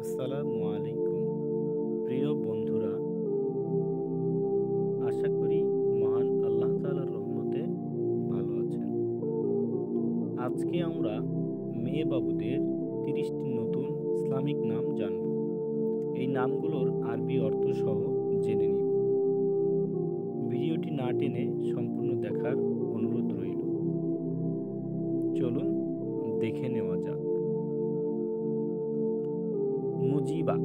আসসালামু আলাইকুম প্রিয় বন্ধুরা, আশা করি মহান আল্লাহ তাআলার রহমতে ভালো আছেন। আজকে আমরা মেয়ে বাবুদের 30টি নতুন ইসলামিক নাম জানব। এই নামগুলোর আরবি অর্থ সহ জেনে নিব। ভিডিওটি না টেনে সম্পূর্ণ দেখার অনুরোধ রইল। চলুন দেখে নেওয়া যাক। মুজিবা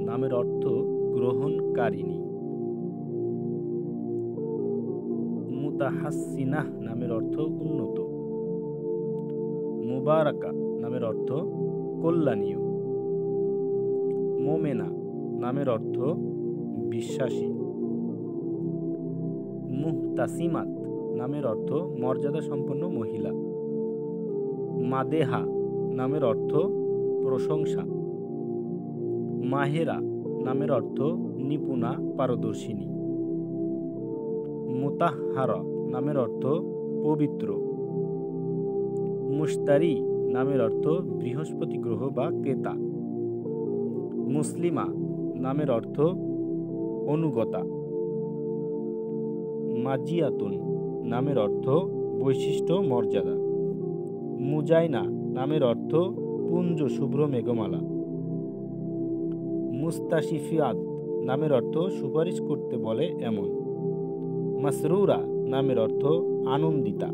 নামের অর্থ গ্রহণকারিণী। মুতাহাসসিনাহ নামের অর্থ উন্নত। মুবারাকা নামের অর্থ কল্যাণীয়। মোমেনা নামের অর্থ বিশ্বাসী। মুহতাসিমাত নামের অর্থ মর্যাদা সম্পন্ন মহিলা। মাদেহা নামের অর্থ প্রশংসা। মাহেরা নামের অর্থ নিপুণা পারদর্শিনী। মুতাহহারা নামের অর্থ পবিত্র। মুশতারি নামের অর্থ বৃহস্পতি গ্রহ বা ক্রেতা। মুসলিমা নামের অর্থ অনুগতা। মাজিয়াতুন নামের অর্থ বৈশিষ্ট্য মর্যাদা। মুজাইনা নামের অর্থ পুঞ্জ শুভ্র মেঘমালা। মুস্তাশিফিয়াত নামের অর্থ সুপারিশ করতে বলে এমন। মাসরুরা নামের অর্থ আনন্দিতা।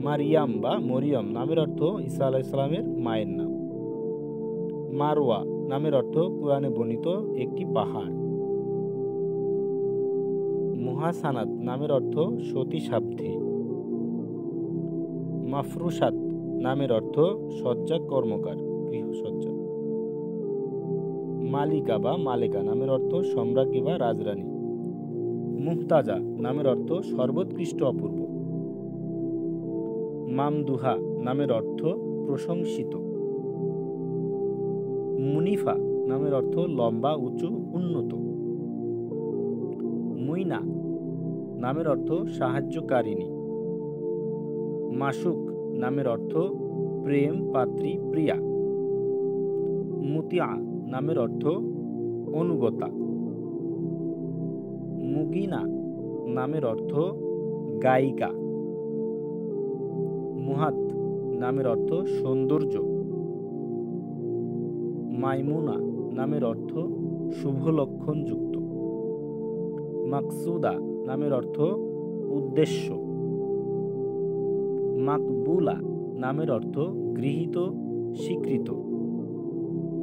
মারিয়াম বা মরিয়ম নামের অর্থ ঈসা আলাইহিস সালামের মায়ের নাম। মারওয়া নামের অর্থ কুরআনে বর্ণিত একটি পাহাড়। মুহাসানাত নামের অর্থ সতী সাধ্বী। মাফরুসাত নামের অর্থ সজ্জা কর্মকার, গৃহসজ্জা। মালিকা বা মালেকা নামের অর্থ সম্রাজ্ঞী বা রাজরানী। মুহতাজা নামের অর্থ সর্বোৎকৃষ্ট অপূর্ব। মামদুহা নামের অর্থ প্রশংসিত। মুনিফা নামের অর্থ লম্বা, উঁচু, উন্নত। মুইনা নামের অর্থ সাহায্যকারিণী। মাসুক নামের অর্থ প্রেম পাত্রী, প্রিয়া। মুতিয়া নামের অর্থ অনুগতা। মুগিনা নামের অর্থ গায়িকা। মুহাত নামের অর্থ সৌন্দর্য। মাইমুনা নামের অর্থ শুভ লক্ষণযুক্ত। মাকসুদা নামের অর্থ উদ্দেশ্য। মাকবুলা নামের অর্থ গৃহীত, স্বীকৃত।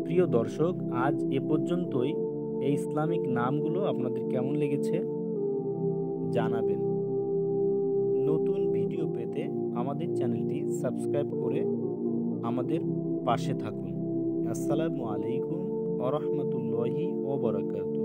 প্রিয় দর্শক, আজ এ পর্যন্তই। এই ইসলামিক নামগুলো আপনাদের কেমন লেগেছে জানাবেন। নতুন ভিডিও পেতে আমাদের চ্যানেলটি সাবস্ক্রাইব করে আমাদের পাশে থাকুন। আসসালামু আলাইকুম ওয়া রাহমাতুল্লাহি ওয়া বারাকাতুহু।